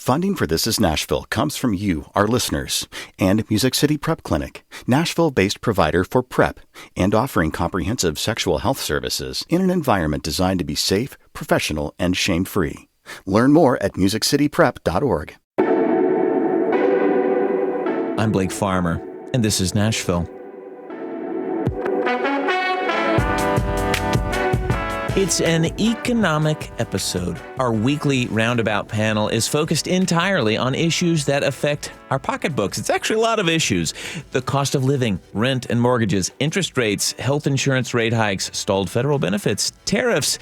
Funding for This Is Nashville comes from you, our listeners, and Music City Prep Clinic, Nashville-based provider for PrEP and offering comprehensive sexual health services in an environment designed to be safe, professional, and shame-free. Learn more at musiccityprep.org. I'm Blake Farmer, and this is Nashville. It's an economic episode. Our weekly Roundabout panel is focused entirely on issues that affect our pocketbooks. It's actually a lot of issues. The cost of living, rent and mortgages, interest rates, health insurance rate hikes, stalled federal benefits, tariffs.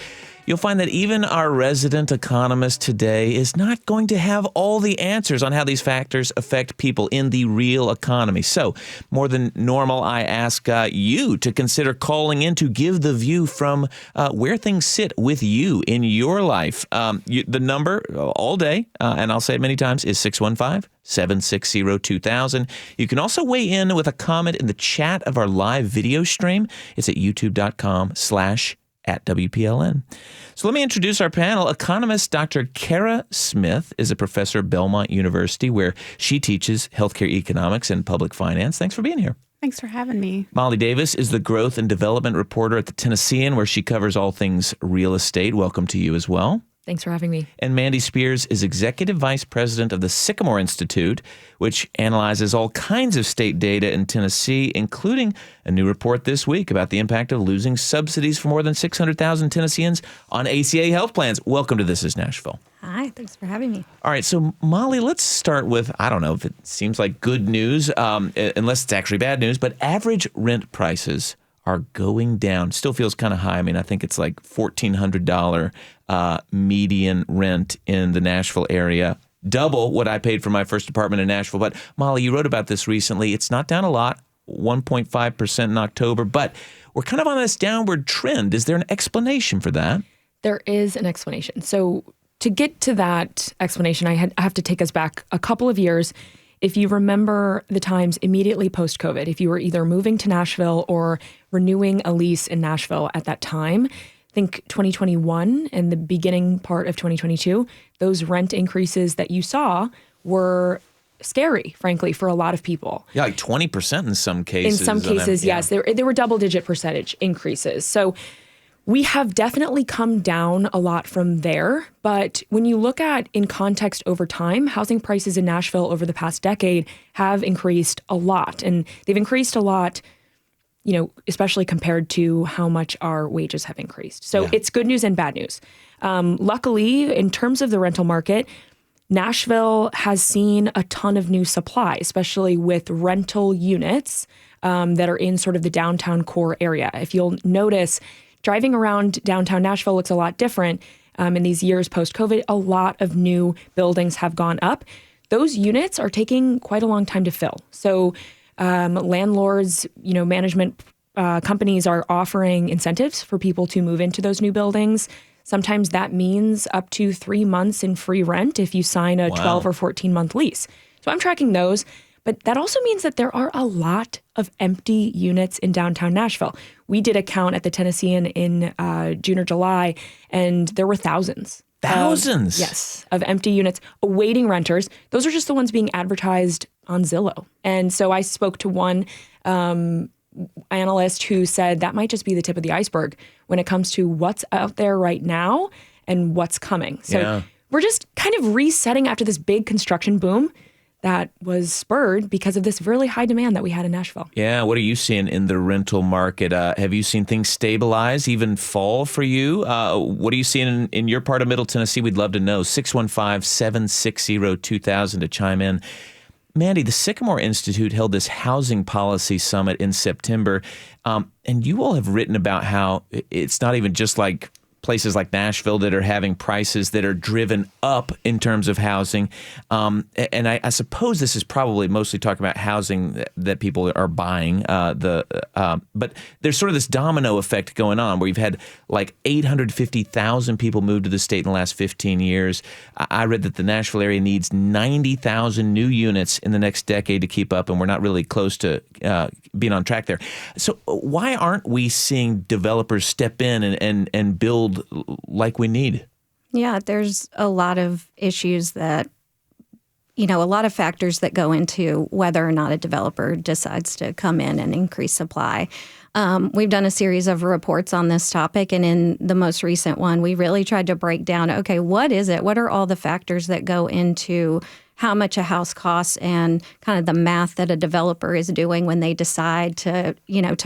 You'll find that even our resident economist today is not going to have all the answers on how these factors affect people in the real economy. So, more than normal, I ask you to consider calling in to give the view from where things sit with you in your life. The number all day, and I'll say it many times, is 615-760-2000. You can also weigh in with a comment in the chat of our live video stream. It's at youtube.com/@WPLN. So let me introduce our panel. Economist Dr. Kara Smith is a professor at Belmont University, where she teaches healthcare economics and public finance. Thanks for being here. Thanks for having me. Molly Davis is the growth and development reporter at the Tennessean, where she covers all things real estate. Welcome to you as well. Thanks for having me. And Mandy Spears is Executive Vice President of the Sycamore Institute, which analyzes all kinds of state data in Tennessee, including a new report this week about the impact of losing subsidies for more than 600,000 Tennesseans on ACA health plans. Welcome to This Is Nashville. Hi, thanks for having me. All right, so Molly, let's start with, I don't know if it seems like good news, unless it's actually bad news, but average rent prices are going down. Still feels kind of high. I mean, I think it's like $1,400 median rent in the Nashville area, double what I paid for my first apartment in Nashville. But Molly, you wrote about this recently. It's not down a lot, 1.5% in October, but we're kind of on this downward trend. Is there an explanation for that? There is an explanation. So to get to that explanation, I have to take us back a couple of years. If you remember the times immediately post-COVID, if you were either moving to Nashville or renewing a lease in Nashville at that time, think 2021 and the beginning part of 2022, those rent increases that you saw were scary, frankly, for a lot of people. Yeah, like 20% in some cases. In some cases, yes. There were double-digit percentage increases. So we have definitely come down a lot from there. But when you look at in context over time, housing prices in Nashville over the past decade have increased a lot. And they've increased a lot, you know, especially compared to how much our wages have increased. So It's good news and bad news. Luckily, in terms of the rental market, Nashville has seen a ton of new supply, especially with rental units that are in sort of the downtown core area. If you'll notice, driving around downtown Nashville looks a lot different. In these years post-COVID, a lot of new buildings have gone up. Those units are taking quite a long time to fill. So landlords, management companies are offering incentives for people to move into those new buildings. Sometimes that means up to 3 months in free rent if you sign a 12 or 14-month lease. So I'm tracking those. But that also means that there are a lot of empty units in downtown Nashville. We did a count at the Tennessean in June or July, and there were thousands. Thousands? Yes, of empty units awaiting renters. Those are just the ones being advertised on Zillow. And so I spoke to one analyst who said that might just be the tip of the iceberg when it comes to what's out there right now and what's coming. So we're just kind of resetting after this big construction boom that was spurred because of this really high demand that we had in Nashville. Yeah, what are you seeing in the rental market? Have you seen things stabilize, even fall for you? What are you seeing in your part of Middle Tennessee? We'd love to know. 615-760-2000 to chime in. Mandy, the Sycamore Institute held this housing policy summit in September, and you all have written about how it's not even just like places like Nashville that are having prices that are driven up in terms of housing. And I suppose this is probably mostly talking about housing that people are buying. But there's sort of this domino effect going on where you've had like 850,000 people move to the state in the last 15 years. I read that the Nashville area needs 90,000 new units in the next decade to keep up, and we're not really close to being on track there. So why aren't we seeing developers step in and build like we need? Yeah, there's a lot of issues that a lot of factors that go into whether or not a developer decides to come in and increase supply. We've done a series of reports on this topic, and in the most recent one, we really tried to break down, okay, what is it? What are all the factors that go into how much a house costs and kind of the math that a developer is doing when they decide to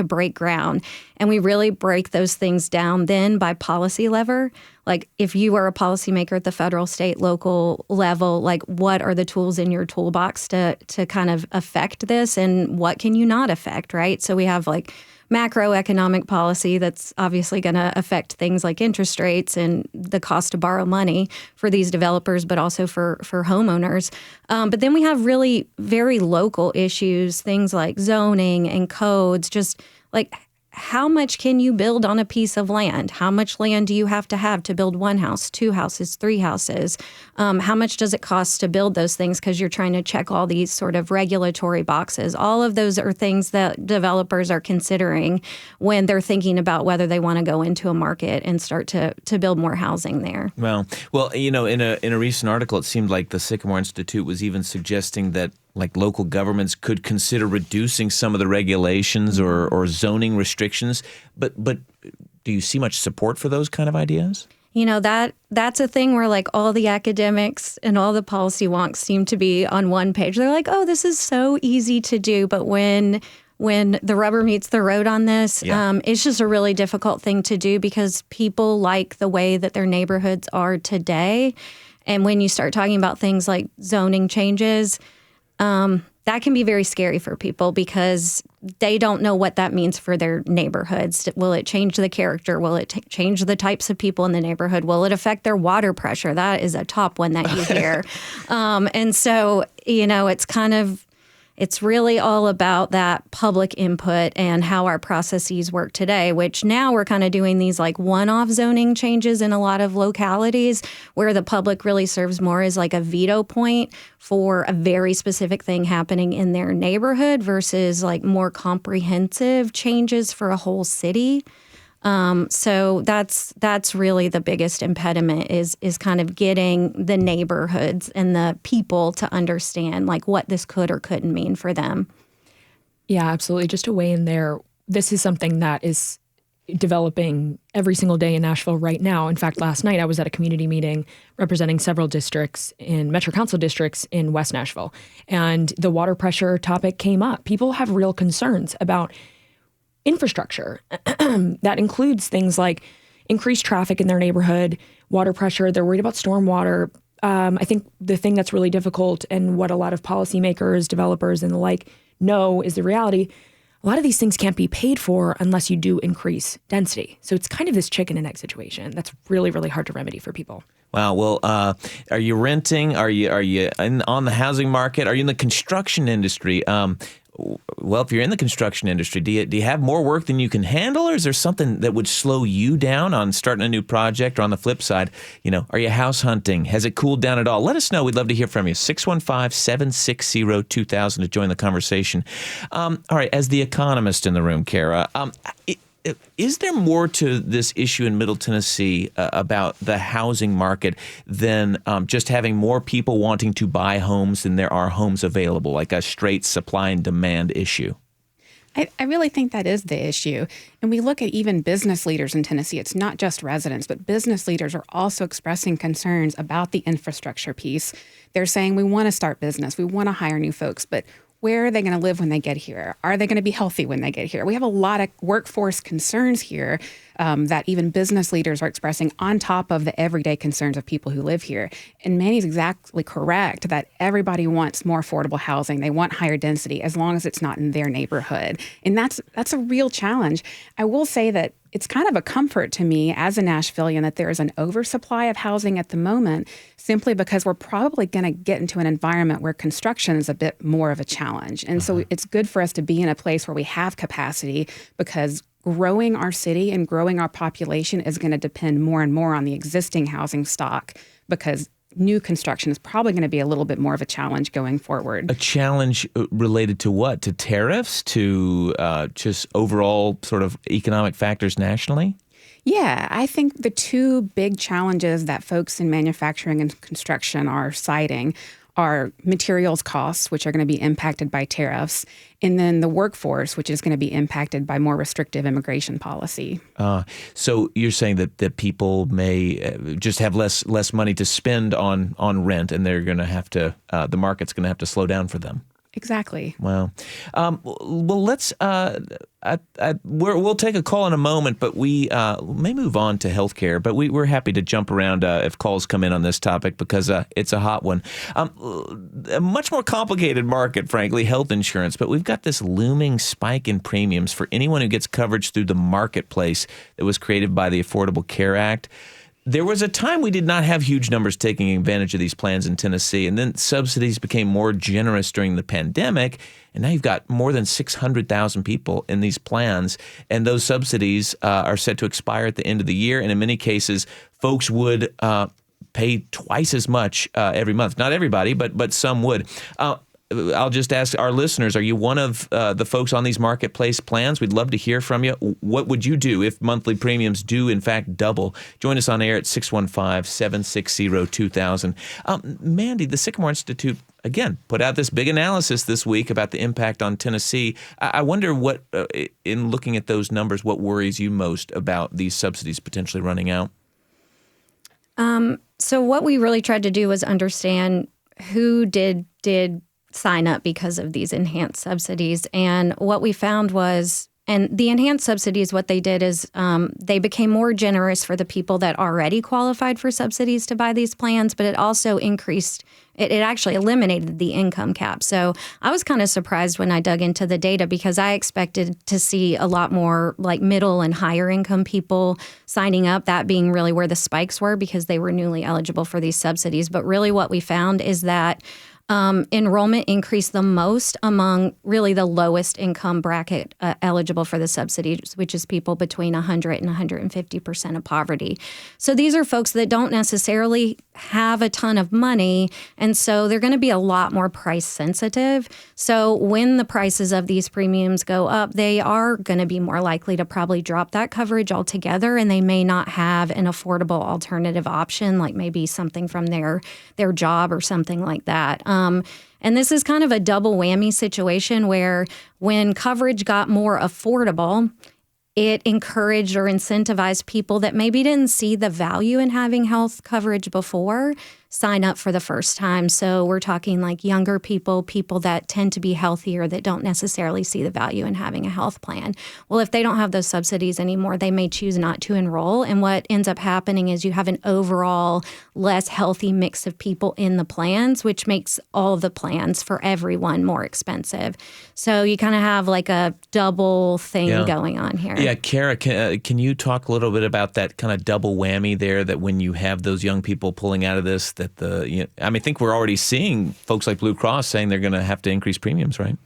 break ground. And we really break those things down then by policy lever. Like if you are a policymaker at the federal, state, local level, like what are the tools in your toolbox to kind of affect this and what can you not affect, right? So we have like macroeconomic policy that's obviously going to affect things like interest rates and the cost to borrow money for these developers, but also for homeowners. But then we have really very local issues, things like zoning and codes, just like how much can you build on a piece of land? How much land do you have to build one house, two houses, three houses? How much does it cost to build those things because you're trying to check all these sort of regulatory boxes? All of those are things that developers are considering when they're thinking about whether they want to go into a market and start to build more housing there. Well, in a recent article, it seemed like the Sycamore Institute was even suggesting that like local governments could consider reducing some of the regulations or zoning restrictions. But do you see much support for those kind of ideas? That's a thing where like all the academics and all the policy wonks seem to be on one page. They're like, oh, this is so easy to do. But when the rubber meets the road on this, it's just a really difficult thing to do because people like the way that their neighborhoods are today. And when you start talking about things like zoning changes, that can be very scary for people because they don't know what that means for their neighborhoods. Will it change the character? Will it change the types of people in the neighborhood? Will it affect their water pressure? That is a top one that you hear. And so, it's really all about that public input and how our processes work today, which now we're kind of doing these like one-off zoning changes in a lot of localities where the public really serves more as like a veto point for a very specific thing happening in their neighborhood versus like more comprehensive changes for a whole city. So that's really the biggest impediment is kind of getting the neighborhoods and the people to understand like what this could or couldn't mean for them. Yeah, absolutely. Just to weigh in there, this is something that is developing every single day in Nashville right now. In fact, last night I was at a community meeting representing several districts in Metro Council districts in West Nashville, and the water pressure topic came up. People have real concerns about infrastructure. That includes things like increased traffic in their neighborhood, water pressure. They're worried about stormwater. I think the thing that's really difficult and what a lot of policymakers, developers, and the like know is the reality. A lot of these things can't be paid for unless you do increase density. So it's kind of this chicken and egg situation that's really, really hard to remedy for people. Wow. Well, are you renting? Are you on the housing market? Are you in the construction industry? Well, if you're in the construction industry, do you have more work than you can handle, or is there something that would slow you down on starting a new project? Or on the flip side, are you house hunting? Has it cooled down at all? Let us know. We'd love to hear from you. 615-760-2000 to join the conversation. All right. As the economist in the room, Kara, is there more to this issue in Middle Tennessee about the housing market than just having more people wanting to buy homes than there are homes available, like a straight supply and demand issue? I really think that is the issue. And we look at even business leaders in Tennessee. It's not just residents, but business leaders are also expressing concerns about the infrastructure piece. They're saying we want to start business. We want to hire new folks, but where are they going to live when they get here? Are they going to be healthy when they get here? We have a lot of workforce concerns here that even business leaders are expressing on top of the everyday concerns of people who live here. And Manny's exactly correct that everybody wants more affordable housing. They want higher density as long as it's not in their neighborhood. And that's a real challenge. I will say that it's kind of a comfort to me as a Nashvilleian that there is an oversupply of housing at the moment, simply because we're probably going to get into an environment where construction is a bit more of a challenge. And so it's good for us to be in a place where we have capacity, because growing our city and growing our population is going to depend more and more on the existing housing stock, because new construction is probably going to be a little bit more of a challenge going forward. A challenge related to what? To tariffs? To just overall sort of economic factors nationally? Yeah, I think the two big challenges that folks in manufacturing and construction are citing are materials costs, which are going to be impacted by tariffs, and then the workforce, which is going to be impacted by more restrictive immigration policy. So you're saying that people may just have less money to spend on rent, and they're going to have to the market's going to have to slow down for them. Exactly. Well, let's. We'll take a call in a moment, but we may move on to healthcare. But we're happy to jump around if calls come in on this topic because it's a hot one. A much more complicated market, frankly, health insurance. But we've got this looming spike in premiums for anyone who gets coverage through the marketplace that was created by the Affordable Care Act. There was a time we did not have huge numbers taking advantage of these plans in Tennessee, and then subsidies became more generous during the pandemic, and now you've got more than 600,000 people in these plans, and those subsidies are set to expire at the end of the year, and in many cases, folks would pay twice as much every month. Not everybody, but some would. I'll just ask our listeners, are you one of the folks on these marketplace plans? We'd love to hear from you. What would you do if monthly premiums do, in fact, double? Join us on air at 615-760-2000. Mandy, the Sycamore Institute, again, put out this big analysis this week about the impact on Tennessee. I wonder what, in looking at those numbers, what worries you most about these subsidies potentially running out? So what we really tried to do was understand who did sign up because of these enhanced subsidies. And what we found was, and the enhanced subsidies, what they did is they became more generous for the people that already qualified for subsidies to buy these plans, but it also increased, it actually eliminated the income cap. So I was kind of surprised when I dug into the data because I expected to see a lot more like middle and higher income people signing up, that being really where the spikes were because they were newly eligible for these subsidies. But really what we found is that enrollment increased the most among really the lowest income bracket eligible for the subsidies, which is people between 100 and 150% of poverty. So these are folks that don't necessarily have a ton of money, and so they're going to be a lot more price sensitive. So when the prices of these premiums go up, they are going to be more likely to probably drop that coverage altogether, and they may not have an affordable alternative option, like maybe something from their job or something like that. And this is kind of a double whammy situation where when coverage got more affordable, it encouraged or incentivized people that maybe didn't see the value in having health coverage before sign up for the first time. So we're talking like younger people that tend to be healthier, that don't necessarily see the value in having a health plan. Well, if they don't have those subsidies anymore, they may choose not to enroll. And what ends up happening is you have an overall less healthy mix of people in the plans, which makes all of the plans for everyone more expensive. So you kind of have like a double thing going on here. Yeah, Kara, can you talk a little bit about that kind of double whammy there, that when you have those young people pulling out of this, that I think we're already seeing folks like Blue Cross saying they're going to have to increase premiums, right?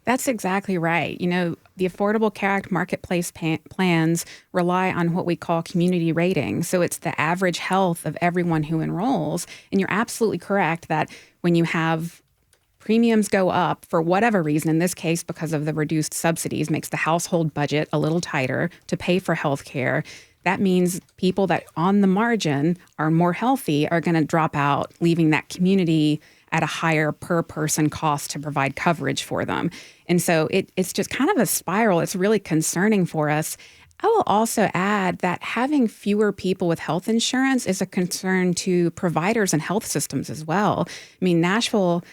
That's exactly right. The Affordable Care Act marketplace plans rely on what we call community rating. So it's the average health of everyone who enrolls. And you're absolutely correct that when you have premiums go up for whatever reason, in this case because of the reduced subsidies, makes the household budget a little tighter to pay for health care. That means people that on the margin are more healthy are going to drop out, leaving that community at a higher per person cost to provide coverage for them. And so it's just kind of a spiral. It's really concerning for us. I will also add that having fewer people with health insurance is a concern to providers and health systems as well. I mean, Nashville,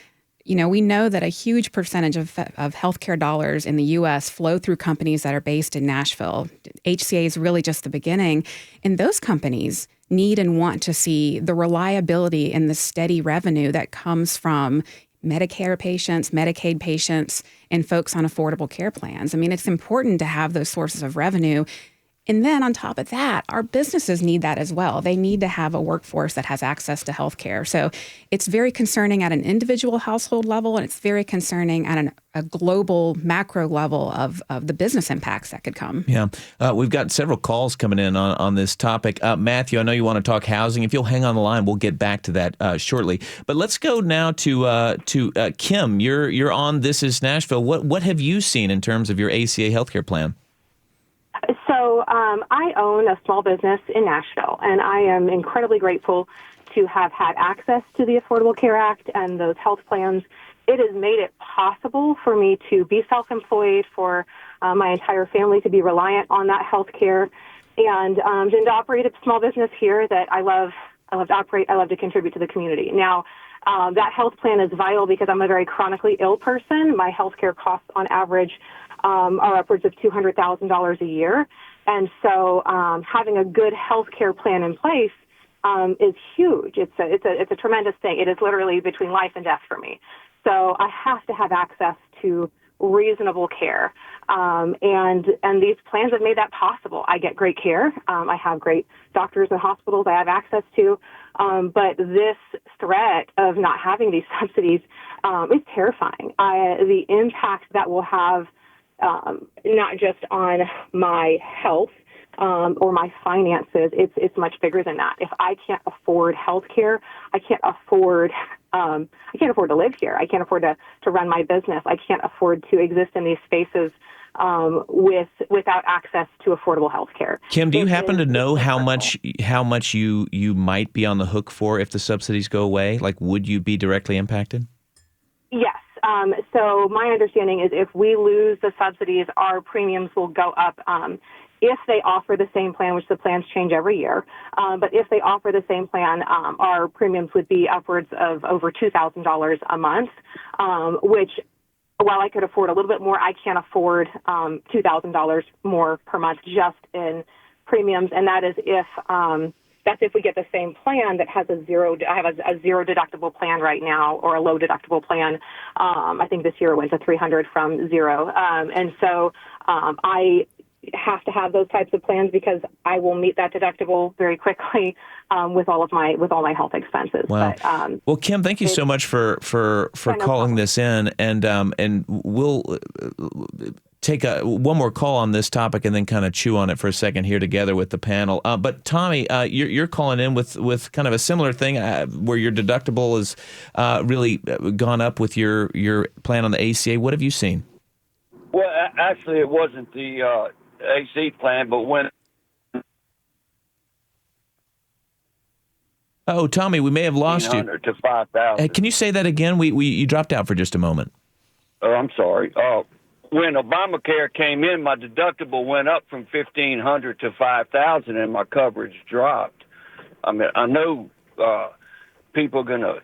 we know that a huge percentage of healthcare dollars in the U.S. flow through companies that are based in Nashville. HCA is really just the beginning. And those companies need and want to see the reliability and the steady revenue that comes from Medicare patients, Medicaid patients, and folks on affordable care plans. I mean, it's important to have those sources of revenue. And then on top of that, our businesses need that as well. They need to have a workforce that has access to health care. So it's very concerning at an individual household level, and it's very concerning at a global macro level of the business impacts that could come. Yeah. We've got several calls coming in on this topic. Matthew, I know you want to talk housing. If you'll hang on the line, we'll get back to that shortly. But let's go now to Kim. You're on This Is Nashville. What have you seen in terms of your ACA healthcare plan? So I own a small business in Nashville, and I am incredibly grateful to have had access to the Affordable Care Act and those health plans, it has made it possible for me to be self-employed, for my entire family to be reliant on that health care, and to operate a small business here that I love. I love to operate. I love to contribute to the community. Now, that health plan is vital because I'm a very chronically ill person. My health care costs on average are upwards of $200,000 a year. And so having a good health care plan in place is huge. It's a tremendous thing. It is literally between life and death for me. So I have to have access to reasonable care. And these plans have made that possible. I get great care. I have great doctors and hospitals I have access to. But this threat of not having these subsidies is terrifying. The impact that will have not just on my health or my finances, it's much bigger than that. If I can't afford health care, I can't afford to live here. I can't afford to run my business. I can't afford to exist in these spaces without access to affordable health care. Kim, do you happen to know how much you might be on the hook for if the subsidies go away? Like, would you be directly impacted? Yes. So my understanding is if we lose the subsidies, our premiums will go up. If they offer the same plan, which the plans change every year, but if they offer the same plan, our premiums would be upwards of over $2,000 a month, which, while I could afford a little bit more, I can't afford $2,000 more per month just in premiums, and that is that's if we get the same plan that has a zero. I have a zero deductible plan right now, or a low deductible plan. I think this year it went to $300 from zero, and so I have to have those types of plans because I will meet that deductible very quickly with all my health expenses. Wow. But, well, Kim, thank you so much for calling this in, and we'll take one more call on this topic and then kind of chew on it for a second here together with the panel. But Tommy, you're calling in with kind of a similar thing where your deductible has really gone up with your plan on the ACA. What have you seen? Well, actually, it wasn't the AC plan, but when. Oh, Tommy, we may have lost you. To 5,000. Can you say that again? You dropped out for just a moment. Oh, I'm sorry. When Obamacare came in, my deductible went up from $1,500 to $5,000, and my coverage dropped. I mean, I know people are going to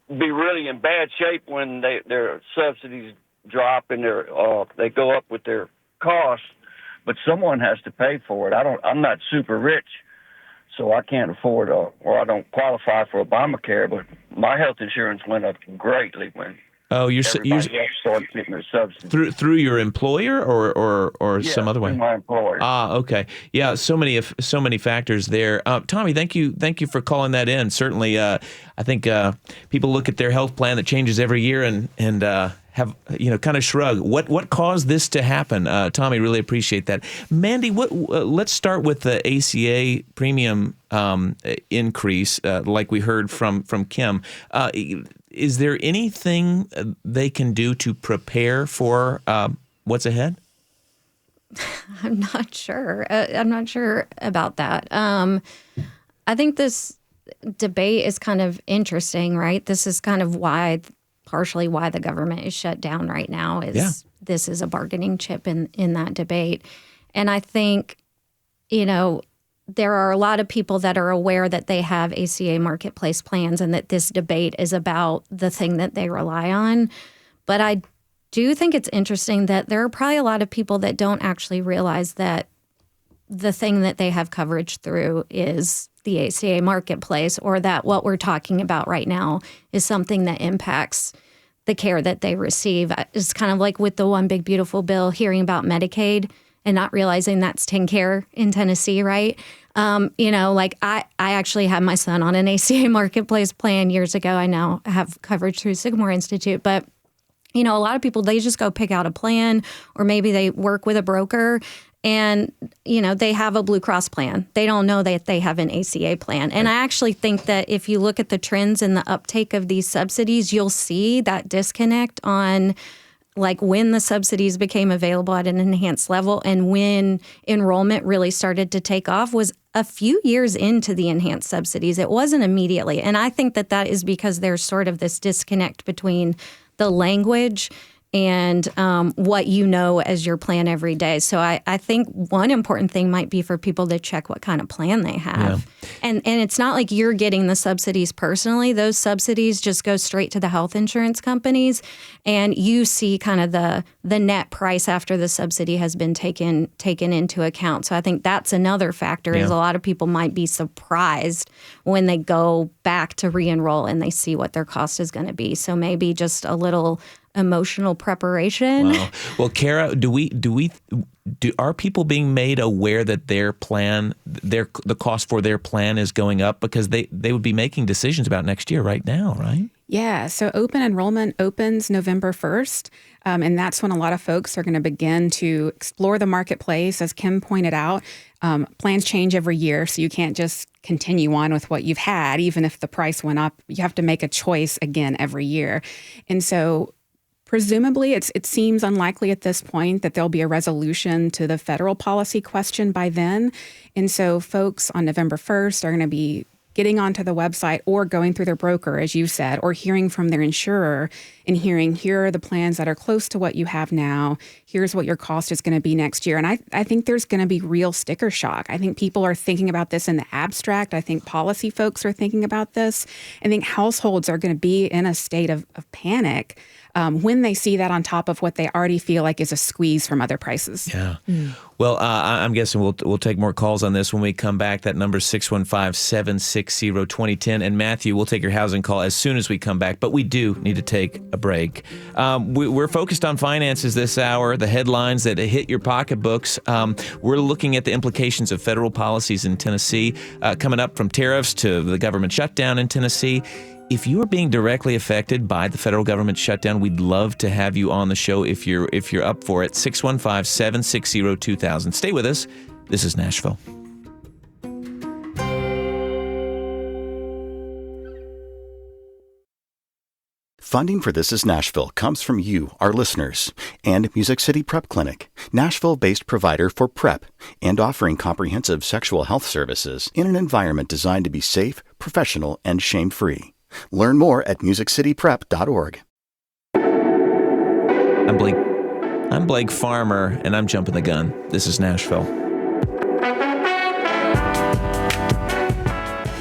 be really in bad shape when their subsidies drop and they go up with their costs, but someone has to pay for it. I'm not super rich, so I can't afford or I don't qualify for Obamacare, but my health insurance went up greatly when you're everybody else started getting their subsidies. through your employer or some other way? Through my employer. Okay. Yeah, so many factors there. Tommy, thank you for calling that in. Certainly, I think people look at their health plan that changes every year and have kind of shrug. What caused this to happen? Tommy, really appreciate that. Mandy, let's start with the ACA premium increase, like we heard from Kim. Is there anything they can do to prepare for what's ahead? I'm not sure. I'm not sure about that. I think this debate is kind of interesting, right? This is kind of partially why the government is shut down right now. This is a bargaining chip in that debate. And I think, there are a lot of people that are aware that they have ACA marketplace plans and that this debate is about the thing that they rely on. But I do think it's interesting that there are probably a lot of people that don't actually realize that the thing that they have coverage through is the ACA marketplace, or that what we're talking about right now is something that impacts the care that they receive. It's kind of like with the One Big Beautiful Bill, hearing about Medicaid and not realizing that's TennCare in Tennessee, right? I actually had my son on an ACA marketplace plan years ago. I now have coverage through Sycamore Institute, but a lot of people, they just go pick out a plan, or maybe they work with a broker and, they have a Blue Cross plan. They don't know that they have an ACA plan. And I actually think that if you look at the trends in the uptake of these subsidies, you'll see that disconnect on like when the subsidies became available at an enhanced level and when enrollment really started to take off was a few years into the enhanced subsidies. It wasn't immediately. And I think that is because there's sort of this disconnect between the language and what you know as your plan every day. So I think one important thing might be for people to check what kind of plan they have. Yeah. And it's not like you're getting the subsidies personally. Those subsidies just go straight to the health insurance companies, and you see kind of the net price after the subsidy has been taken into account. So I think that's another factor is a lot of people might be surprised when they go back to re-enroll and they see what their cost is going to be. So maybe just a little emotional preparation. Wow. Well, Kara, are people being made aware that their plan, the cost for their plan is going up, because they would be making decisions about next year right now, right? Yeah. So open enrollment opens November 1st. And that's when a lot of folks are going to begin to explore the marketplace. As Kim pointed out, plans change every year, so you can't just continue on with what you've had. Even if the price went up, you have to make a choice again every year. And so presumably, it seems unlikely at this point that there'll be a resolution to the federal policy question by then. And so folks on November 1st are going to be getting onto the website or going through their broker, as you said, or hearing from their insurer and hearing, here are the plans that are close to what you have now. Here's what your cost is going to be next year. And I think there's going to be real sticker shock. I think people are thinking about this in the abstract. I think policy folks are thinking about this. I think households are going to be in a state of panic when they see that on top of what they already feel like is a squeeze from other prices. Yeah. Well, I'm guessing we'll take more calls on this when we come back. That number is 615-760-2010. And Matthew, we'll take your housing call as soon as we come back. But we do need to take a break. We're focused on finances this hour, the headlines that hit your pocketbooks. We're looking at the implications of federal policies in Tennessee, coming up from tariffs to the government shutdown in Tennessee. If you are being directly affected by the federal government shutdown, we'd love to have you on the show if you're up for it. 615-760-2000. Stay with us. This is Nashville. Funding for This is Nashville comes from you, our listeners, and Music City Prep Clinic, Nashville-based provider for PrEP and offering comprehensive sexual health services in an environment designed to be safe, professional, and shame-free. Learn more at musiccityprep.org. I'm Blake Farmer, and I'm jumping the gun. This is Nashville.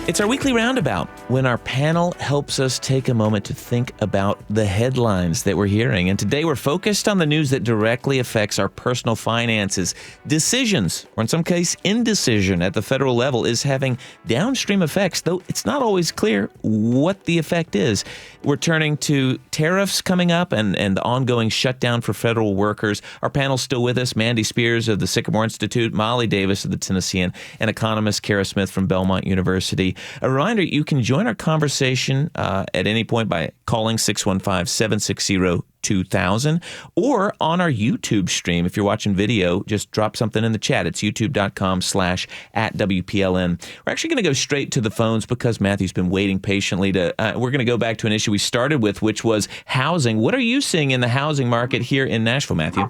It's our weekly roundabout, when our panel helps us take a moment to think about the headlines that we're hearing. And today we're focused on the news that directly affects our personal finances. Decisions, or in some case indecision at the federal level, is having downstream effects, though it's not always clear what the effect is. We're turning to tariffs coming up and the ongoing shutdown for federal workers. Our panel's still with us: Mandy Spears of the Sycamore Institute, Molly Davis of the Tennessean, and economist Kara Smith from Belmont University. A reminder, you can join our conversation at any point by calling 615-760-2000 or on our YouTube stream. If you're watching video, just drop something in the chat. It's youtube.com/@WPLN. We're actually going to go straight to the phones because Matthew's been waiting patiently we're going to go back to an issue we started with, which was housing. What are you seeing in the housing market here in Nashville, Matthew?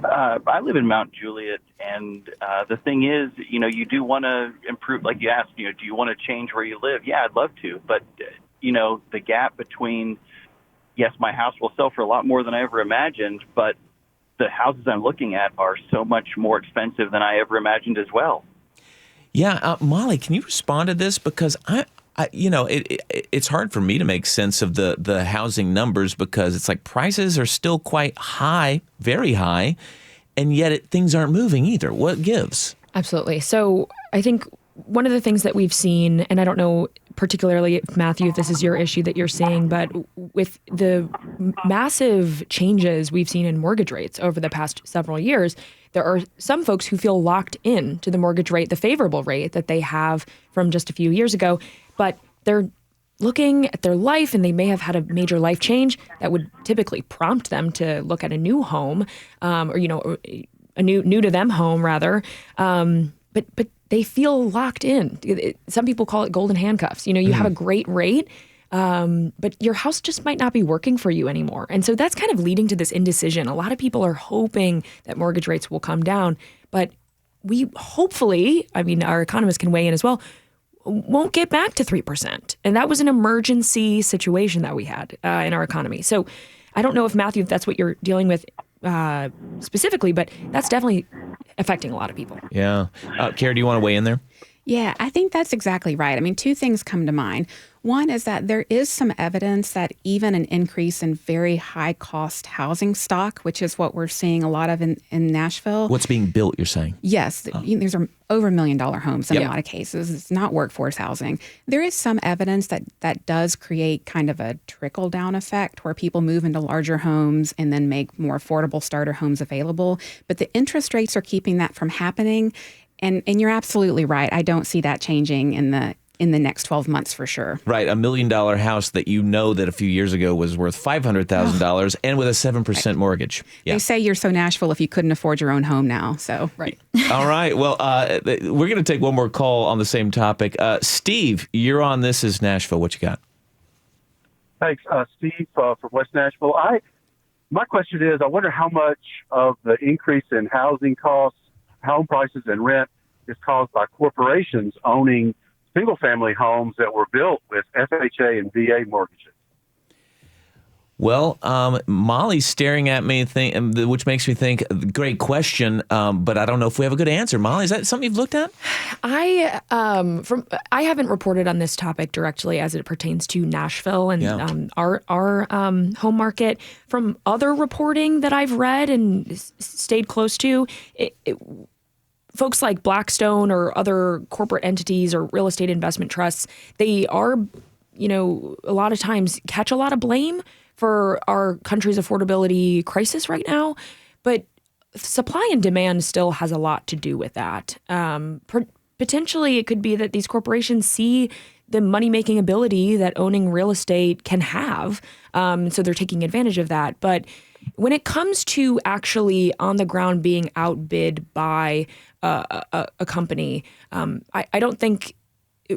I live in Mount Juliet, and the thing is, you do want to improve, like you asked, do you want to change where you live? Yeah, I'd love to. But, the gap between, yes, my house will sell for a lot more than I ever imagined, but the houses I'm looking at are so much more expensive than I ever imagined as well. Yeah. Molly, can you respond to this? Because it's hard for me to make sense of the housing numbers, because it's like prices are still quite high, very high, and yet things aren't moving either. What gives? Absolutely. So I think one of the things that we've seen, and I don't know particularly, Matthew, if this is your issue that you're seeing, but with the massive changes we've seen in mortgage rates over the past several years, there are some folks who feel locked in to the mortgage rate, the favorable rate that they have from just a few years ago, but they're looking at their life and they may have had a major life change that would typically prompt them to look at a new home, or a new to them home rather. But they feel locked in. Some people call it golden handcuffs. You have a great rate, but your house just might not be working for you anymore. And so that's kind of leading to this indecision. A lot of people are hoping that mortgage rates will come down, but we hopefully, I mean, our economists can weigh in as well, won't get back to 3%. And that was an emergency situation that we had in our economy. So I don't know if, Matthew, if that's what you're dealing with specifically, but that's definitely affecting a lot of people. Yeah. Kara, do you want to weigh in there? Yeah, I think that's exactly right. I mean, two things come to mind. One is that there is some evidence that even an increase in very high cost housing stock, which is what we're seeing a lot of in Nashville. What's being built, you're saying? Yes. These are over $1 million homes in a lot of cases. It's not workforce housing. There is some evidence that does create kind of a trickle down effect where people move into larger homes and then make more affordable starter homes available. But the interest rates are keeping that from happening. And you're absolutely right. I don't see that changing in the next 12 months for sure. Right. $1 million house that you know that a few years ago was worth $500,000 and with a 7% mortgage. Yeah. They say you're so Nashville if you couldn't afford your own home now. So Right. All right. Well, we're going to take one more call on the same topic. Steve, you're on This Is Nashville. What you got? Thanks, Steve from West Nashville. My question is, I wonder how much of the increase in housing costs, home prices, and rent is caused by corporations owning single-family homes that were built with FHA and VA mortgages. Well, Molly's staring at me, which makes me think, great question, but I don't know if we have a good answer. Molly, is that something you've looked at? I haven't reported on this topic directly as it pertains to Nashville and our home market. From other reporting that I've read and stayed close to, folks like Blackstone or other corporate entities or real estate investment trusts, they are, a lot of times catch a lot of blame for our country's affordability crisis right now. But supply and demand still has a lot to do with that. Potentially, it could be that these corporations see the money-making ability that owning real estate can have. So they're taking advantage of that. But when it comes to actually on the ground being outbid by a company, I don't think,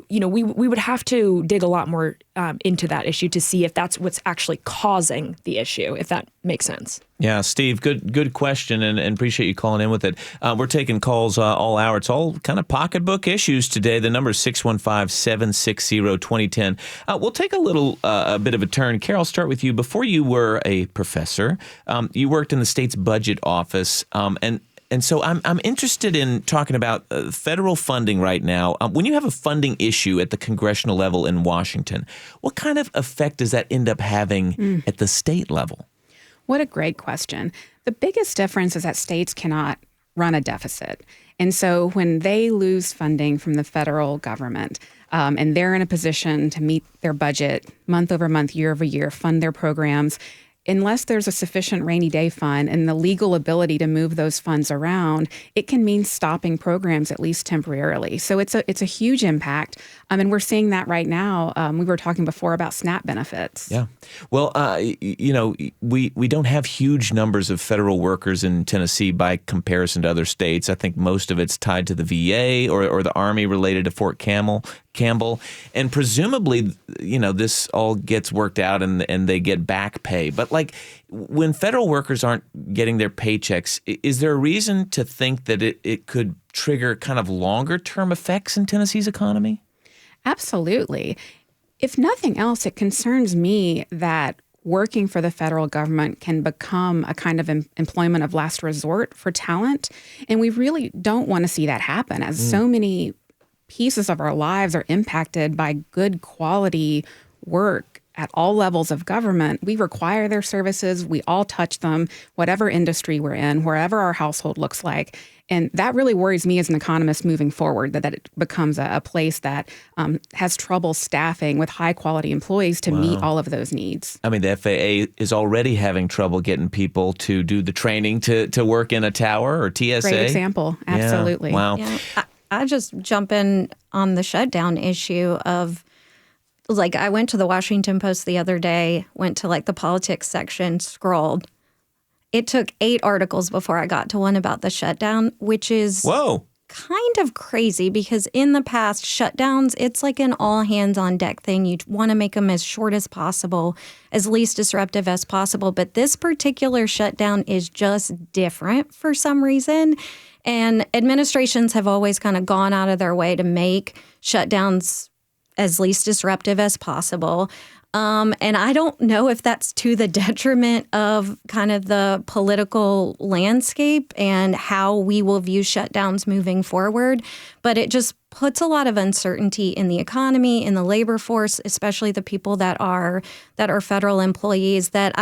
we would have to dig a lot more into that issue to see if that's what's actually causing the issue, if that makes sense. Yeah, Steve, good question, and appreciate you calling in with it. We're taking calls all hour. It's all kind of pocketbook issues today. The number is 615-760-2010. We'll take a bit of a turn. Carol, I'll start with you. Before you were a professor, you worked in the state's budget office, and so I'm interested in talking about federal funding right now. When you have a funding issue at the congressional level in Washington, what kind of effect does that end up having at the state level? What a great question. The biggest difference is that states cannot run a deficit. And so when they lose funding from the federal government, and they're in a position to meet their budget month over month, year over year, fund their programs, unless there's a sufficient rainy day fund and the legal ability to move those funds around, it can mean stopping programs at least temporarily. So it's a huge impact. And we're seeing that right now. We were talking before about SNAP benefits. Yeah. Well, we don't have huge numbers of federal workers in Tennessee by comparison to other states. I think most of it's tied to the VA or the Army related to Fort Campbell. And presumably, this all gets worked out and they get back pay. But when federal workers aren't getting their paychecks, is there a reason to think that it could trigger kind of longer term effects in Tennessee's economy? Absolutely. If nothing else, it concerns me that working for the federal government can become a kind of employment of last resort for talent. And we really don't want to see that happen, as so many pieces of our lives are impacted by good quality work at all levels of government. We require their services. We all touch them, whatever industry we're in, wherever our household looks like. And that really worries me as an economist moving forward, that it becomes a place that has trouble staffing with high quality employees to meet all of those needs. I mean, the FAA is already having trouble getting people to do the training to work in a tower or TSA. Great example. Absolutely. Yeah. Wow. Yeah. I just jump in on the shutdown issue of, I went to the Washington Post the other day, went to the politics section, scrolled. It took 8 articles before I got to one about the shutdown, which is kind of crazy because in the past, shutdowns, it's like an all hands on deck thing. You want to make them as short as possible, as least disruptive as possible. But this particular shutdown is just different for some reason. And administrations have always kind of gone out of their way to make shutdowns as least disruptive as possible. And I don't know if that's to the detriment of kind of the political landscape and how we will view shutdowns moving forward. But it just puts a lot of uncertainty in the economy, in the labor force, especially the people that are federal employees, that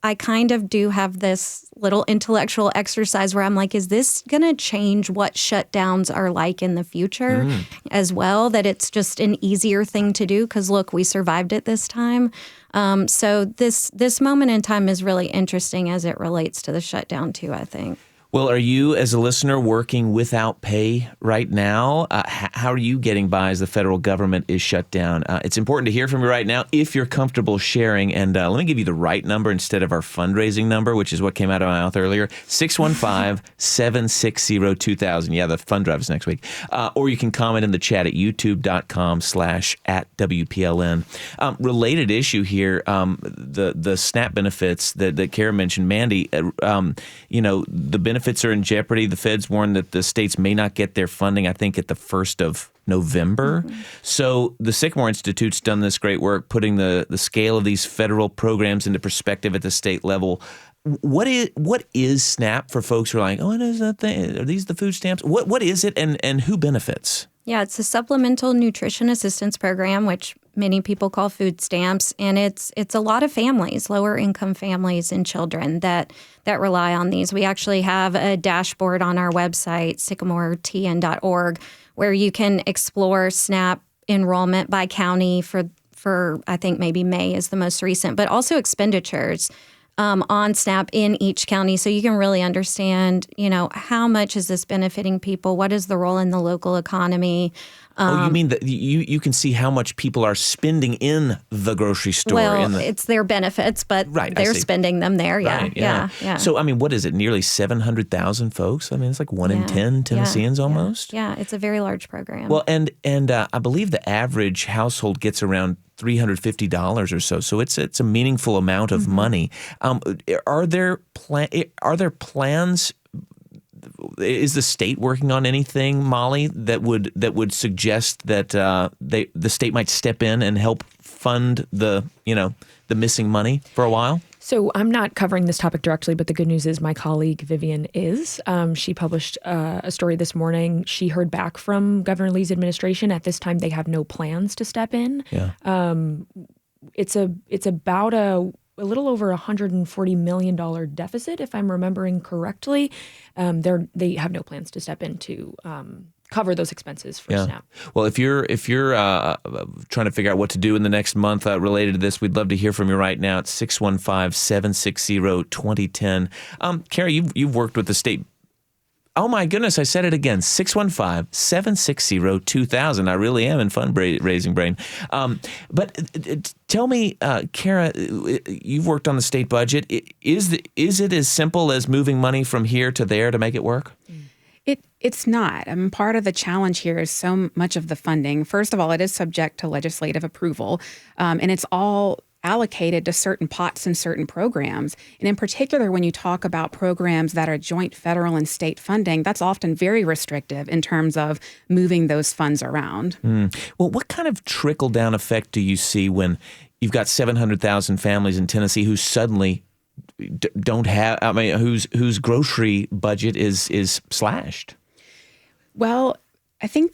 I kind of do have this little intellectual exercise where I'm like, is this going to change what shutdowns are like in the future as well? That it's just an easier thing to do because, look, we survived it this time. So this moment in time is really interesting as it relates to the shutdown too, I think. Well, are you, as a listener, working without pay right now? How are you getting by as the federal government is shut down? It's important to hear from you right now if you're comfortable sharing. And let me give you the right number instead of our fundraising number, which is what came out of my mouth earlier, 615-760-2000. Yeah, the fund drive is next week. Or you can comment in the chat at youtube.com/@WPLN. Related issue here, the SNAP benefits that Kara mentioned. Mandy, the benefits are in jeopardy. The feds warned that the states may not get their funding, I think, at the 1st of November. So the Sycamore Institute's done this great work putting the scale of these federal programs into perspective at the state level. What is SNAP for folks who are like, oh, what is that thing? Are these the food stamps? What is it and who benefits? Yeah, it's a supplemental nutrition assistance program, which many people call food stamps, and it's a lot of families, lower income families and children that rely on these. We actually have a dashboard on our website, sycamoretn.org, where you can explore SNAP enrollment by county for I think maybe May is the most recent, but also expenditures on SNAP in each county, so you can really understand, how much is this benefiting people? What is the role in the local economy? You mean that you can see how much people are spending in the grocery store? Well, it's their benefits, but they're spending them there. Yeah, right, yeah. So, what is it? Nearly 700,000 folks? It's like 1 in 10 Tennesseans almost? Yeah, it's a very large program. Well, and I believe the average household gets around $350 or so. So it's a meaningful amount of money. Are there plans? Is the state working on anything, Molly, that would suggest that the state might step in and help fund the missing money for a while? So I'm not covering this topic directly, but the good news is my colleague Vivian is. She published a story this morning. She heard back from Governor Lee's administration. At this time, they have no plans to step in. Yeah. It's about a little over $140 million deficit, if I'm remembering correctly. They have no plans to step in to cover those expenses for SNAP. Well, if you're trying to figure out what to do in the next month related to this, we'd love to hear from you right now at 615-760-2010. Kara, you've worked with the state. Oh my goodness, I said it again, 615-760-2000. I really am in fundraising brain. But tell me, Kara, you've worked on the state budget. Is it as simple as moving money from here to there to make it work? It's not. Part of the challenge here is so much of the funding. First of all, it is subject to legislative approval, and it's all allocated to certain pots and certain programs. And in particular, when you talk about programs that are joint federal and state funding, that's often very restrictive in terms of moving those funds around. Well, what kind of trickle-down effect do you see when you've got 700,000 families in Tennessee who suddenly don't have, whose grocery budget is slashed? Well, I think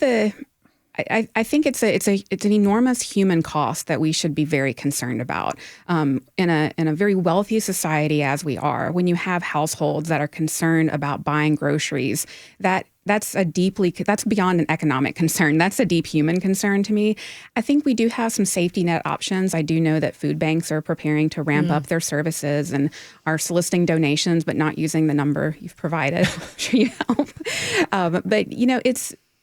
I think it's an enormous human cost that we should be very concerned about. In a very wealthy society as we are, when you have households that are concerned about buying groceries, that's beyond an economic concern. That's a deep human concern to me. I think we do have some safety net options. I do know that food banks are preparing to ramp up their services and are soliciting donations, but not using the number you've provided. I'm sure you help. But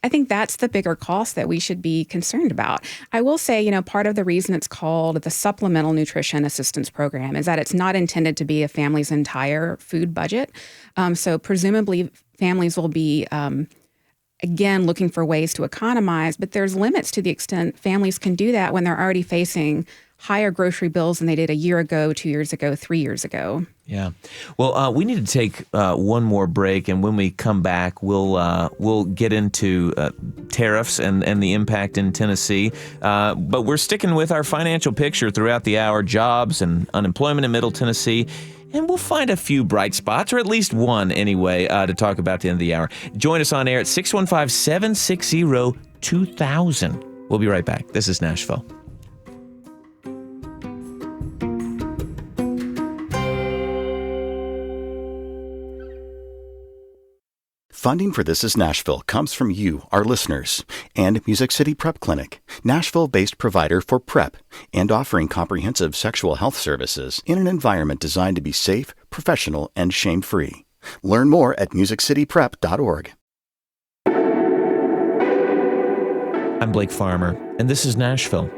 I think that's the bigger cost that we should be concerned about. I will say, part of the reason it's called the Supplemental Nutrition Assistance Program is that it's not intended to be a family's entire food budget. So presumably families will be again, looking for ways to economize, but there's limits to the extent families can do that when they're already facing higher grocery bills than they did a year ago, 2 years ago, 3 years ago. Yeah. Well, we need to take one more break, and when we come back, we'll get into tariffs and the impact in Tennessee. But we're sticking with our financial picture throughout the hour, jobs and unemployment in Middle Tennessee. And we'll find a few bright spots, or at least one anyway, to talk about at the end of the hour. Join us on air at 615-760-2000. We'll be right back. This is Nashville. Funding for This is Nashville comes from you, our listeners, and Music City Prep Clinic, Nashville-based provider for PrEP and offering comprehensive sexual health services in an environment designed to be safe, professional, and shame-free. Learn more at musiccityprep.org. I'm Blake Farmer, and this is Nashville.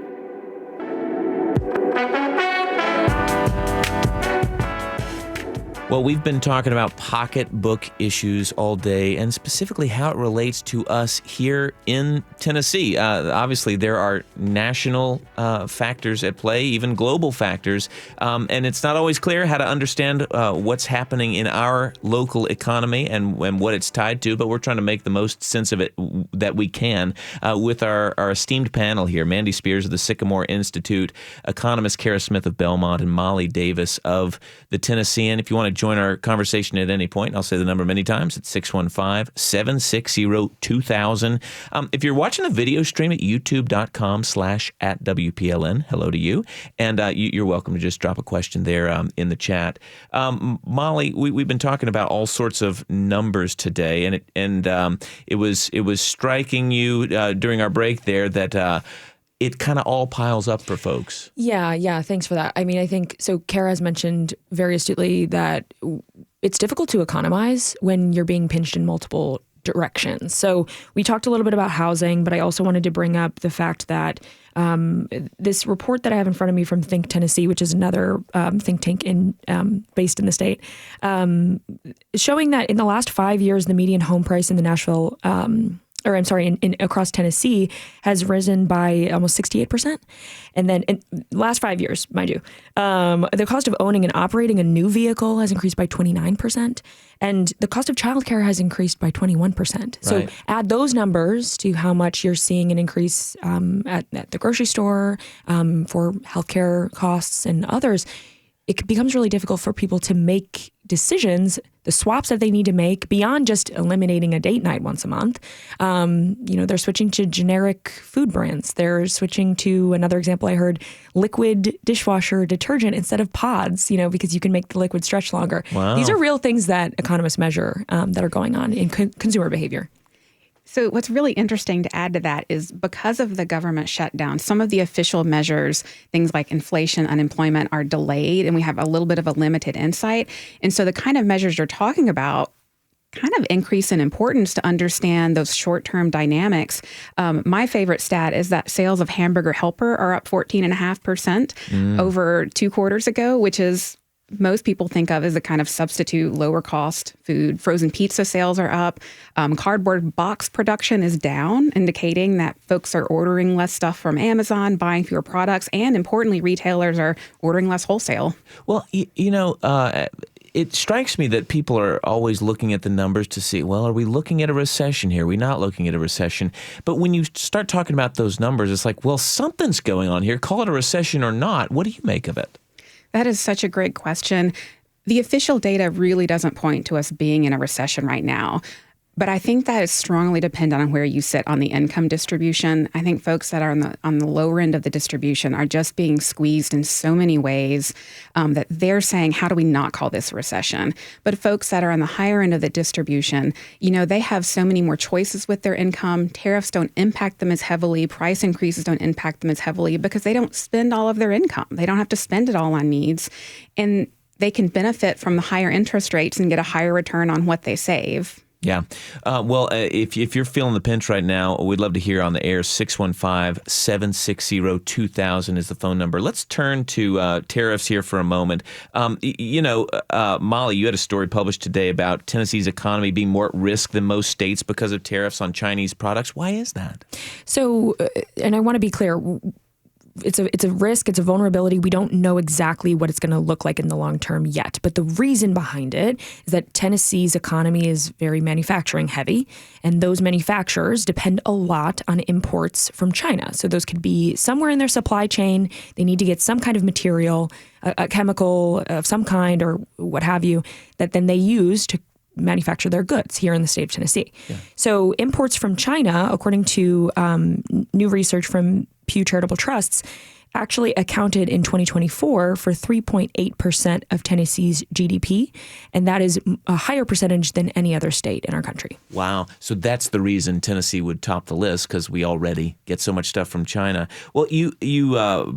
Well, we've been talking about pocketbook issues all day, and specifically how it relates to us here in Tennessee. Obviously, there are national factors at play, even global factors, and it's not always clear how to understand what's happening in our local economy and what it's tied to, but we're trying to make the most sense of it that we can with our esteemed panel here, Mandy Spears of the Sycamore Institute, economist Kara Smith of Belmont, and Molly Davis of the Tennessean. If you want to join our conversation at any point, I'll say the number many times. It's 615-760-2000. If you're watching the video stream at youtube.com/@WPLN, hello to you. And you're welcome to just drop a question there in the chat. Molly, we've been talking about all sorts of numbers today, and it was striking you during our break there that it kind of all piles up for folks. Yeah. Thanks for that. I mean, I think, so Kara has mentioned very astutely that it's difficult to economize when you're being pinched in multiple directions. So we talked a little bit about housing, but I also wanted to bring up the fact that this report that I have in front of me from Think Tennessee, which is another think tank based in the state, showing that in the last 5 years, the median home price in the Nashville across Tennessee has risen by almost 68%. And then in last 5 years, mind you, the cost of owning and operating a new vehicle has increased by 29%. And the cost of childcare has increased by 21%. So Right. add those numbers to how much you're seeing an increase at the grocery store for healthcare costs and others. It becomes really difficult for people to make decisions, the swaps that they need to make beyond just eliminating a date night once a month. They're switching to generic food brands. They're switching to, another example I heard, liquid dishwasher detergent instead of pods, because you can make the liquid stretch longer. Wow. These are real things that economists measure that are going on in consumer behavior. So what's really interesting to add to that is because of the government shutdown, some of the official measures, things like inflation, unemployment, are delayed, and we have a little bit of a limited insight. And so the kind of measures you're talking about kind of increase in importance to understand those short-term dynamics. My favorite stat is that sales of Hamburger Helper are up 14.5% over 2 quarters ago, which is most people think of as a kind of substitute, lower cost food. Frozen pizza sales are up. Cardboard box production is down, indicating that folks are ordering less stuff from Amazon, buying fewer products, and importantly, retailers are ordering less wholesale. Well, it strikes me that people are always looking at the numbers to see, well, are we looking at a recession here? Are we not looking at a recession? But when you start talking about those numbers, it's like, well, something's going on here. Call it a recession or not. What do you make of it? That is such a great question. The official data really doesn't point to us being in a recession right now. But I think that is strongly dependent on where you sit on the income distribution. I think folks that are on the lower end of the distribution are just being squeezed in so many ways that they're saying, how do we not call this a recession? But folks that are on the higher end of the distribution, they have so many more choices with their income. Tariffs don't impact them as heavily. Price increases don't impact them as heavily because they don't spend all of their income. They don't have to spend it all on needs. And they can benefit from the higher interest rates and get a higher return on what they save. Yeah. Well, if you're feeling the pinch right now, we'd love to hear on the air. 615-760-2000 is the phone number. Let's turn to tariffs here for a moment. Molly, you had a story published today about Tennessee's economy being more at risk than most states because of tariffs on Chinese products. Why is that? So, and I want to be clear, it's a risk, it's a vulnerability. We don't know exactly what it's going to look like in the long term yet. But the reason behind it is that Tennessee's economy is very manufacturing heavy, and those manufacturers depend a lot on imports from China. So those could be somewhere in their supply chain. They need to get some kind of material, a chemical of some kind or what have you, that then they use to manufacture their goods here in the state of Tennessee. Yeah. So imports from China, according to new research from Pew Charitable Trusts, actually accounted in 2024 for 3.8% of Tennessee's GDP, and that is a higher percentage than any other state in our country. Wow. So that's the reason Tennessee would top the list, because we already get so much stuff from China. Well, you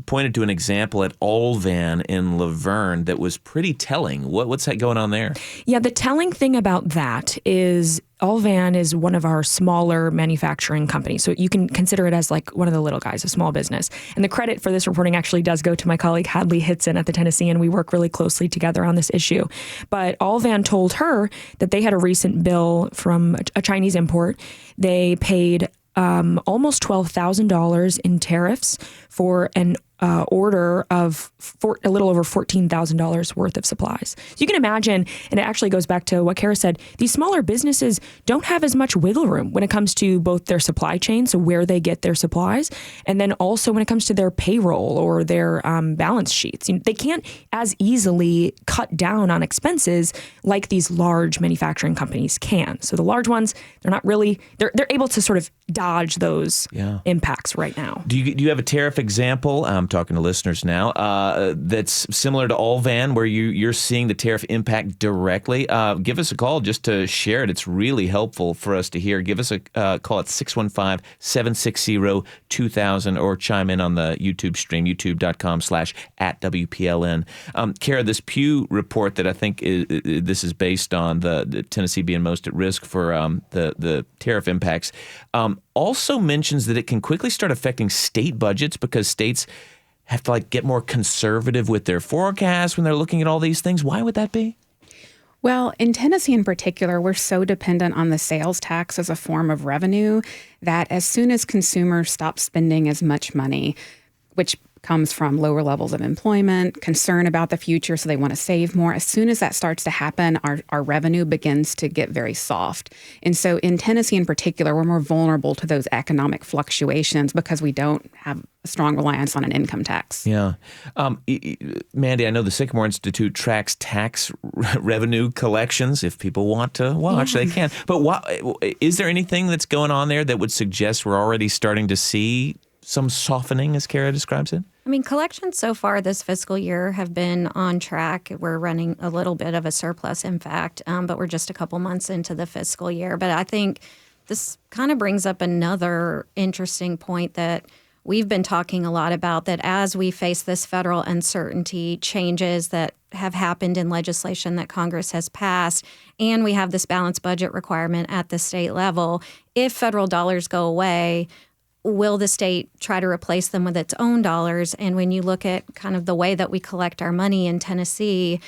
pointed to an example at Allvan in Laverne that was pretty telling. What's that going on there? Yeah, the telling thing about that is Allvan is one of our smaller manufacturing companies. So you can consider it as like one of the little guys, a small business. And the credit for this reporting actually does go to my colleague Hadley Hitson at the Tennessean. We work really closely together on this issue. But Allvan told her that they had a recent bill from a Chinese import. They paid almost $12,000 in tariffs for an order of a little over $14,000 worth of supplies. So you can imagine, and it actually goes back to what Kara said, these smaller businesses don't have as much wiggle room when it comes to both their supply chain, so where they get their supplies, and then also when it comes to their payroll or their balance sheets. They can't as easily cut down on expenses like these large manufacturing companies can. So the large ones, they're able to sort of dodge those impacts right now. Do you have a tariff example? I'm talking to listeners now. That's similar to Allvan, where you're seeing the tariff impact directly. Give us a call just to share it. It's really helpful for us to hear. Give us a call at 615-760-2000 or chime in on the YouTube stream, youtube.com/@WPLN. Kara, this Pew report that I think this is based on, the Tennessee being most at risk for the tariff impacts, also mentions that it can quickly start affecting state budgets because states have to get more conservative with their forecasts when they're looking at all these things. Why would that be? Well, in Tennessee in particular, we're so dependent on the sales tax as a form of revenue that as soon as consumers stop spending as much money, which comes from lower levels of employment, concern about the future, so they want to save more. As soon as that starts to happen, our revenue begins to get very soft. And so in Tennessee in particular, we're more vulnerable to those economic fluctuations because we don't have a strong reliance on an income tax. Yeah. Mandy, I know the Sycamore Institute tracks tax revenue collections. If people want to watch, they can. But is there anything that's going on there that would suggest we're already starting to see some softening, as Kara describes it? I mean, collections so far this fiscal year have been on track. We're running a little bit of a surplus, in fact, but we're just a couple months into the fiscal year. But I think this kind of brings up another interesting point that we've been talking a lot about, that as we face this federal uncertainty, changes that have happened in legislation that Congress has passed, and we have this balanced budget requirement at the state level, if federal dollars go away, will the state try to replace them with its own dollars? And when you look at kind of the way that we collect our money in Tennessee,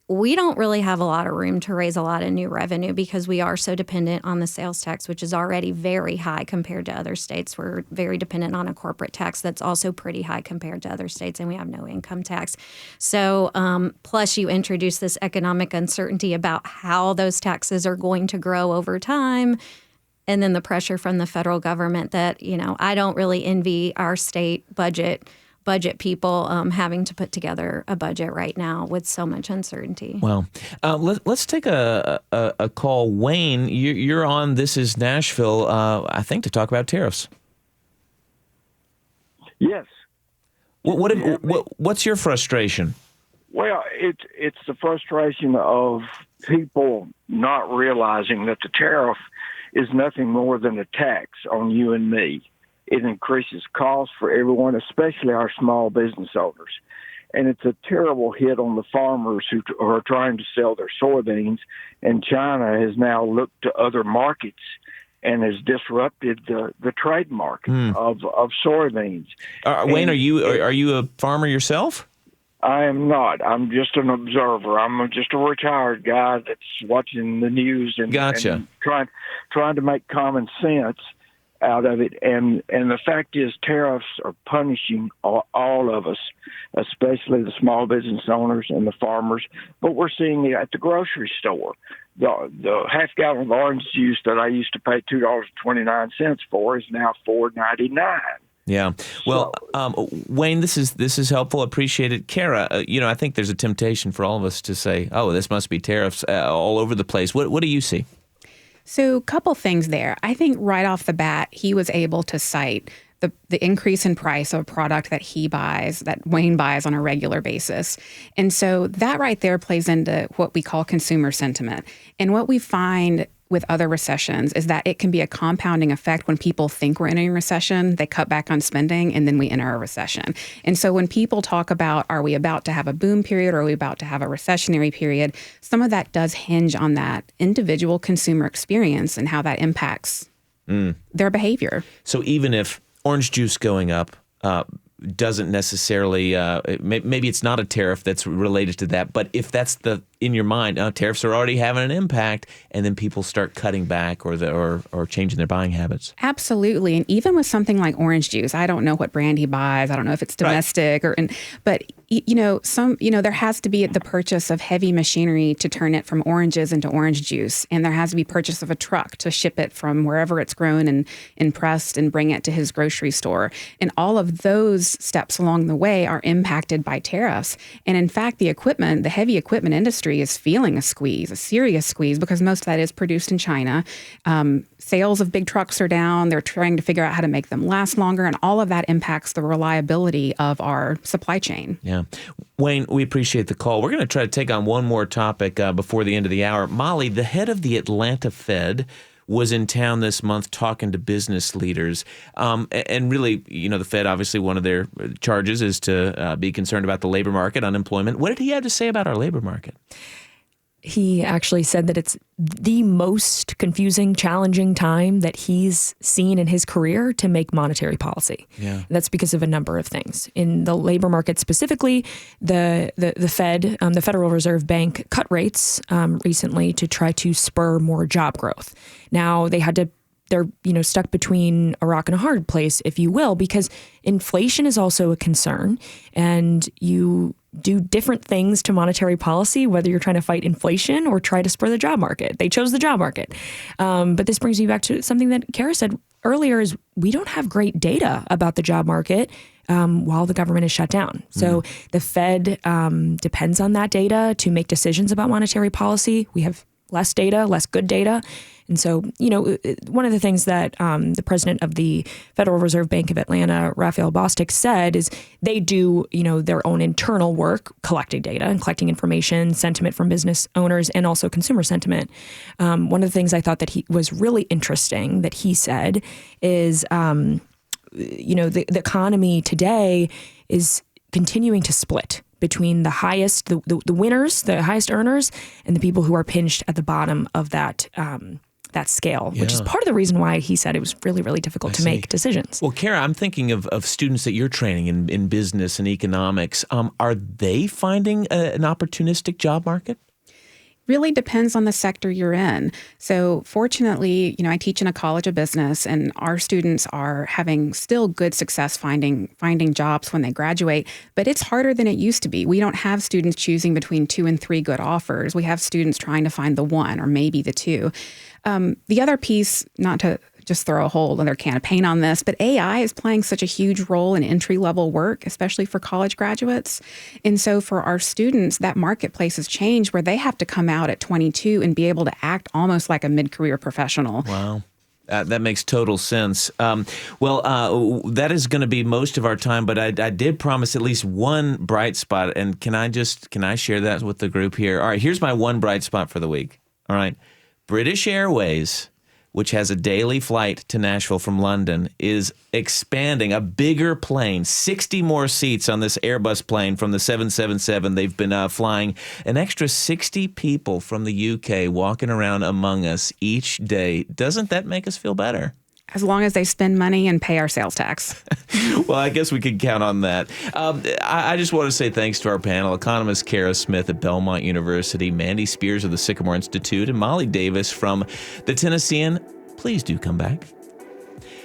we don't really have a lot of room to raise a lot of new revenue because we are so dependent on the sales tax, which is already very high compared to other states. We're very dependent on a corporate tax that's also pretty high compared to other states, and we have no income tax. So plus you introduce this economic uncertainty about how those taxes are going to grow over time. And then the pressure from the federal government that, I don't really envy our state budget people having to put together a budget right now with so much uncertainty. Well, let's take a call. Wayne, you're on This Is Nashville, I think, to talk about tariffs. Yes. What's your frustration? Well, it's the frustration of people not realizing that the tariff is nothing more than a tax on you and me. It increases costs for everyone, especially our small business owners. And it's a terrible hit on the farmers who are trying to sell their soybeans. And China has now looked to other markets and has disrupted the trade market of soybeans. Wayne, are you a farmer yourself? I am not. I'm just an observer. I'm just a retired guy that's watching the news and, Gotcha. and trying to make common sense out of it. And the fact is, tariffs are punishing all of us, especially the small business owners and the farmers. But we're seeing it at the grocery store. The half-gallon of orange juice that I used to pay $2.29 for is now $4.99. Yeah. Well, Wayne, this is helpful. Appreciate it. Kara, I think there's a temptation for all of us to say, "Oh, this must be tariffs all over the place." What do you see? So, a couple things there. I think right off the bat, he was able to cite the increase in price of a product that he buys, that Wayne buys on a regular basis. And so that right there plays into what we call consumer sentiment. And what we find with other recessions is that it can be a compounding effect. When people think we're entering a recession, they cut back on spending, and then we enter a recession. And so when people talk about, are we about to have a boom period or are we about to have a recessionary period, some of that does hinge on that individual consumer experience and how that impacts their behavior. So even if orange juice going up doesn't necessarily, maybe it's not a tariff that's related to that, but if that's in your mind, tariffs are already having an impact, and then people start cutting back or changing their buying habits. Absolutely. And even with something like orange juice, I don't know what brand he buys. I don't know if it's domestic but there has to be the purchase of heavy machinery to turn it from oranges into orange juice. And there has to be purchase of a truck to ship it from wherever it's grown and pressed and bring it to his grocery store. And all of those steps along the way are impacted by tariffs. And in fact, the heavy equipment industry is feeling a serious squeeze, because most of that is produced in China. Sales of big trucks are down. They're trying to figure out how to make them last longer. And all of that impacts the reliability of our supply chain. Yeah. Wayne, we appreciate the call. We're going to try to take on one more topic before the end of the hour. Molly, the head of the Atlanta Fed, was in town this month talking to business leaders. And really, the Fed, obviously, one of their charges is to be concerned about the labor market, unemployment. What did he have to say about our labor market? He actually said that it's the most confusing, challenging time that he's seen in his career to make monetary policy. Yeah. That's because of a number of things. In the labor market specifically, the Fed, the Federal Reserve Bank, cut rates recently to try to spur more job growth. Now they're stuck between a rock and a hard place, if you will, because inflation is also a concern, and you do different things to monetary policy, whether you're trying to fight inflation or try to spur the job market. They chose the job market. But this brings me back to something that Kara said earlier, is we don't have great data about the job market while the government is shut down. So the Fed depends on that data to make decisions about monetary policy. We have less data, less good data. And so, one of the things that the president of the Federal Reserve Bank of Atlanta, Raphael Bostic, said is they do, their own internal work collecting data and collecting information, sentiment from business owners, and also consumer sentiment. One of the things I thought that was really interesting that he said is, the economy today is continuing to split between the winners, the highest earners, and the people who are pinched at the bottom of that scale, which is part of the reason why he said it was really, really difficult to make decisions. Well, Kara, I'm thinking of students that you're training in business and economics. Are they finding an opportunistic job market? Really depends on the sector you're in. So fortunately, I teach in a college of business, and our students are having still good success finding jobs when they graduate, but it's harder than it used to be. We don't have students choosing between 2 and 3 good offers. We have students trying to find the one or maybe the 2. The other piece, not to just throw a hole in their can of paint on this, but AI is playing such a huge role in entry-level work, especially for college graduates. And so for our students, that marketplace has changed where they have to come out at 22 and be able to act almost like a mid-career professional. Wow. That makes total sense. That is going to be most of our time, but I did promise at least one bright spot. And can I share that with the group here? All right, here's my one bright spot for the week. All right. British Airways which has a daily flight to Nashville from London, is expanding a bigger plane, 60 more seats on this Airbus plane from the 777. They've been flying an extra 60 people from the UK walking around among us each day. Doesn't that make us feel better? As long as they spend money and pay our sales tax. Well, I guess we can count on that. I just want to say thanks to our panel, economist Kara Smith at Belmont University, Mandy Spears of the Sycamore Institute, and Molly Davis from the Tennessean. Please do come back.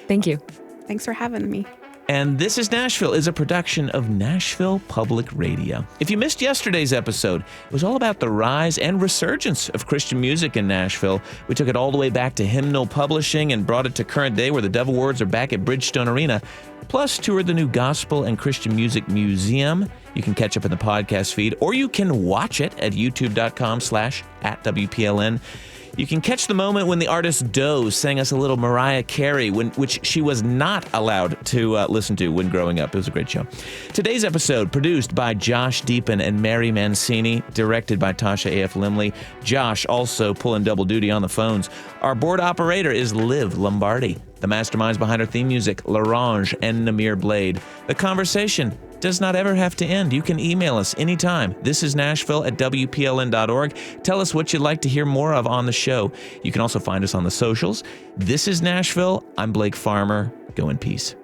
Thank you. Thanks for having me. And This is Nashville is a production of Nashville Public Radio. If you missed yesterday's episode, it was all about the rise and resurgence of Christian music in Nashville. We took it all the way back to hymnal publishing and brought it to current day where the Devil Words are back at Bridgestone Arena. Plus, toured the new Gospel and Christian Music Museum. You can catch up in the podcast feed, or you can watch it at youtube.com/@WPLN. You can catch the moment when the artist Doe sang us a little Mariah Carey, which she was not allowed to listen to when growing up. It was a great show. Today's episode, produced by Josh Deepen and Mary Mancini, directed by Tasha A.F. Limley. Josh also pulling double duty on the phones. Our board operator is Liv Lombardi. The masterminds behind our theme music, LaRange and Namir Blade. The conversation does not ever have to end. You can email us anytime. This is Nashville@WPLN.org. Tell us what you'd like to hear more of on the show. You can also find us on the socials. This is Nashville. I'm Blake Farmer. Go in peace.